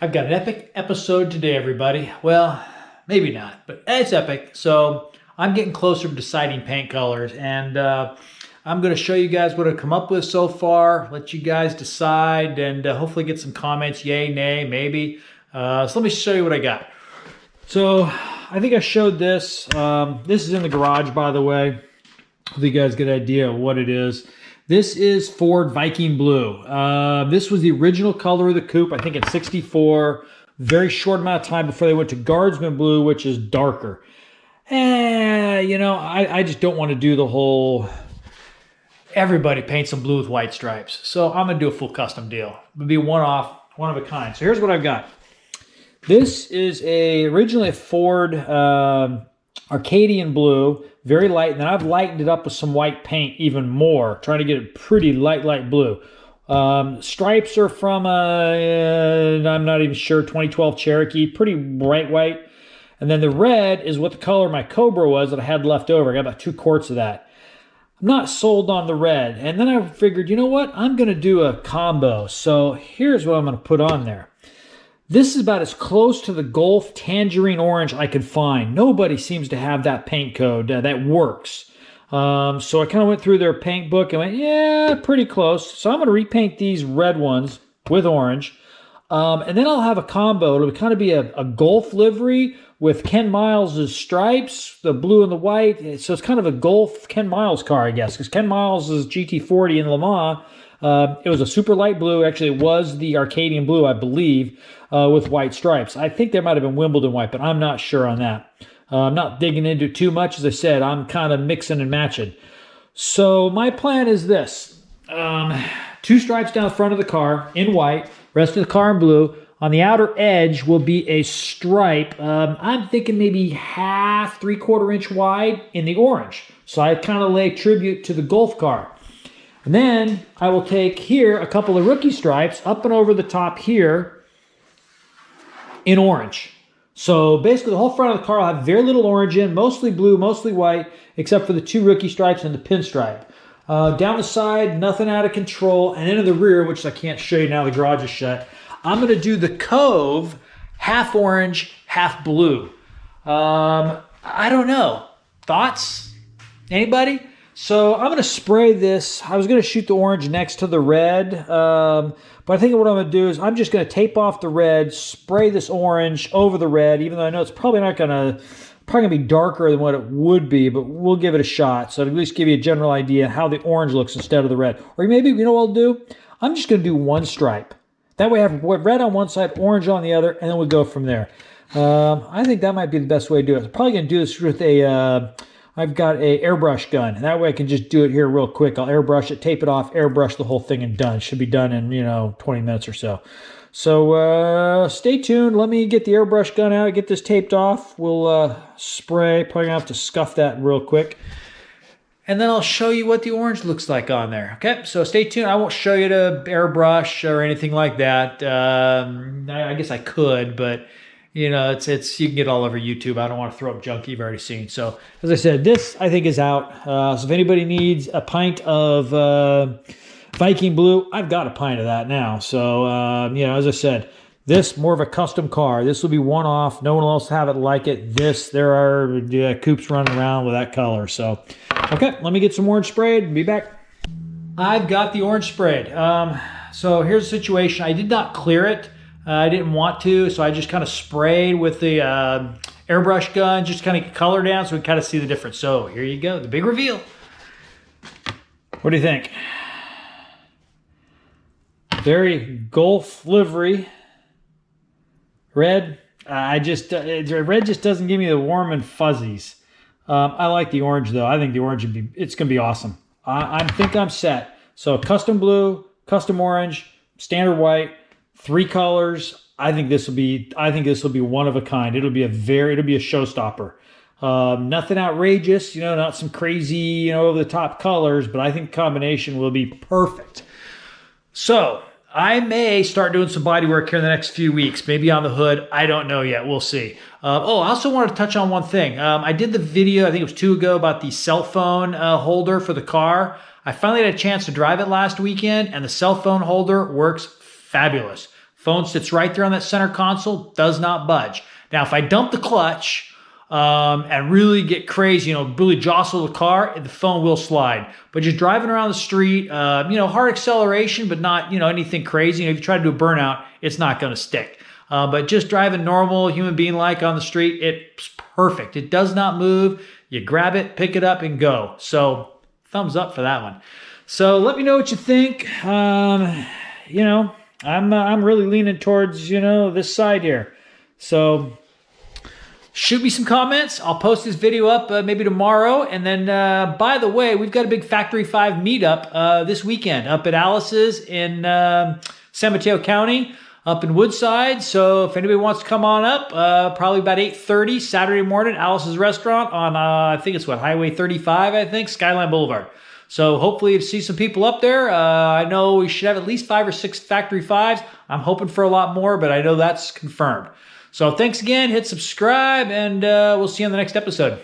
I've got an epic episode today, everybody. Well, maybe not, but it's epic. So I'm getting closer to deciding paint colors, and I'm going to show you guys what I've come up with so far, let you guys decide, and hopefully get some comments, yay, nay, maybe. So let me show you what I got. So I think I showed this. This is in the garage, by the way. Hopefully you guys get an idea of what it is. This is Ford Viking Blue. This was the original color of the coupe, I think in '64. Very short amount of time before they went to Guardsman Blue, which is darker. You know, I just don't want to do the whole, everybody paints them blue with white stripes. So I'm going to do a full custom deal. It'll be one of a kind. So here's what I've got. This is originally a Ford Arcadian Blue, very light, and then I've lightened it up with some white paint even more, trying to get it pretty light blue. Stripes are from I'm not even sure, 2012 Cherokee, pretty bright white. And then the red is what the color my Cobra was that I had left over. I got about 2 quarts of that. I'm not sold on the red. And then I figured, you know what? I'm going to do a combo. So here's what I'm going to put on there. This is about as close to the Gulf Tangerine Orange I could find. Nobody seems to have that paint code that works. So I kind of went through their paint book and went, yeah, pretty close. So I'm going to repaint these red ones with orange. And then I'll have a combo. It'll kind of be a Gulf livery with Ken Miles' stripes, the blue and the white. So it's kind of a Gulf Ken Miles car, I guess, because Ken Miles' GT40 in Le Mans, it was a super light blue. Actually, it was the Arcadian Blue, I believe, with white stripes. I think there might have been Wimbledon white, but I'm not sure on that. I'm not digging into it too much. As I said, I'm kind of mixing and matching. So my plan is this. 2 stripes down the front of the car in white, rest of the car in blue. On the outer edge will be a stripe. I'm thinking maybe half, 3/4 inch wide in the orange. So I kind of lay tribute to the Gulf car. And then I will take here a couple of rookie stripes up and over the top here in orange. So basically the whole front of the car will have very little orange in, mostly blue, mostly white, except for the 2 rookie stripes and the pinstripe. Down the side, nothing out of control. And then in the rear, which I can't show you now, the garage is shut, I'm going to do the Cove half orange, half blue. I don't know. Thoughts? Anybody? So I'm going to spray this. I was going to shoot the orange next to the red, but I think what I'm going to do is I'm just going to tape off the red, spray this orange over the red, even though I know it's probably going to be darker than what it would be, but we'll give it a shot. So at least give you a general idea how the orange looks instead of the red. Or maybe, you know what I'll do? I'm just going to do 1 stripe. That way I have red on one side, orange on the other, and then we'll go from there. I think that might be the best way to do it. I'm probably going to do this with I've got a airbrush gun. That way I can just do it here real quick. I'll airbrush it, tape it off, airbrush the whole thing, and done. Should be done in, 20 minutes or so. So stay tuned. Let me get the airbrush gun out, get this taped off. We'll spray. Probably going to have to scuff that real quick. And then I'll show you what the orange looks like on there. Okay, so stay tuned. I won't show you the airbrush or anything like that. I guess I could, but it's you can get all over YouTube. I don't want to throw up junk you've already seen. So as I said, this I think is out. So if anybody needs a pint of Viking Blue, I've got a pint of that now. So as I said, this more of a custom car. This will be one-off. No one else have it like it. There are coupes running around with that color. So, okay, let me get some orange sprayed and be back. I've got the orange sprayed. So here's the situation. I did not clear it. I didn't want to, so I just kind of sprayed with the airbrush gun, just kind of color down so we kind of see the difference. So here you go, the big reveal. What do you think? Very Gulf livery. Red, red just doesn't give me the warm and fuzzies. I like the orange though. I think the orange it's gonna be awesome. I think I'm set. So custom blue, custom orange, standard white, 3 colors. I think this will be one of a kind. It'll be a showstopper. Nothing outrageous, not some crazy, over the top colors, but I think the combination will be perfect. So I may start doing some body work here in the next few weeks, maybe on the hood. I don't know yet. We'll see. I also wanted to touch on one thing. I did the video, I think it was 2 ago, about the cell phone holder for the car. I finally had a chance to drive it last weekend, and the cell phone holder works fabulous. Phone sits right there on that center console, does not budge. Now, if I dump the clutch and really get crazy, really jostle the car, the phone will slide. But just driving around the street, hard acceleration, but not, anything crazy. If you try to do a burnout, it's not going to stick. But just driving normal, human being-like on the street, it's perfect. It does not move. You grab it, pick it up, and go. So thumbs up for that one. So let me know what you think. I'm really leaning towards, this side here. So shoot me some comments. I'll post this video up maybe tomorrow. And then, by the way, we've got a big Factory 5 meetup this weekend up at Alice's in San Mateo County, up in Woodside. So if anybody wants to come on up, probably about 8:30 Saturday morning, Alice's Restaurant on, I think it's Highway 35, I think, Skyline Boulevard. So hopefully you see some people up there. I know we should have at least 5 or 6 Factory 5s. I'm hoping for a lot more, but I know that's confirmed. So thanks again. Hit subscribe, and we'll see you on the next episode.